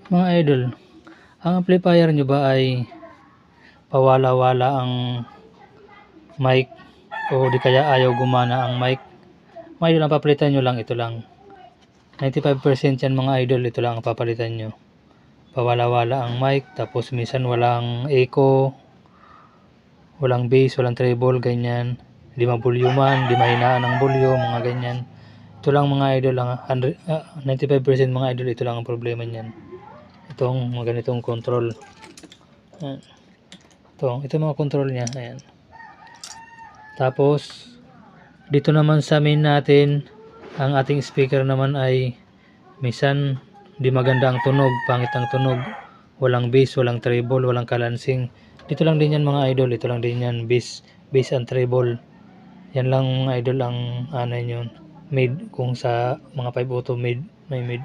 Mga idol, ang amplifier nyo ba ay pawala-wala ang mic o di kaya ayaw gumana ang mic? Mga idol, ang papalitan nyo lang ito lang. 95% yan mga idol, ito lang ang papalitan nyo. Pawala-wala ang mic, tapos minsan walang echo, walang bass, walang treble, ganyan. Hindi mabulyuman, hindi mahinaan ang volume, mga ganyan. Ito lang mga idol, 95% mga idol, ito lang ang problema niyan. Itong mga ganitong control. Ayan. Ito mga control niya, ayan. Tapos dito naman sa main natin, ang ating speaker naman ay minsan di maganda ang tunog, pangit ang tunog, walang bass, walang treble, walang kalansing. Dito lang din yan mga idol, ito lang din yan, bass and treble. Yan lang mga idol ang ano yun, mid, kung sa mga 5 auto mid, may mid.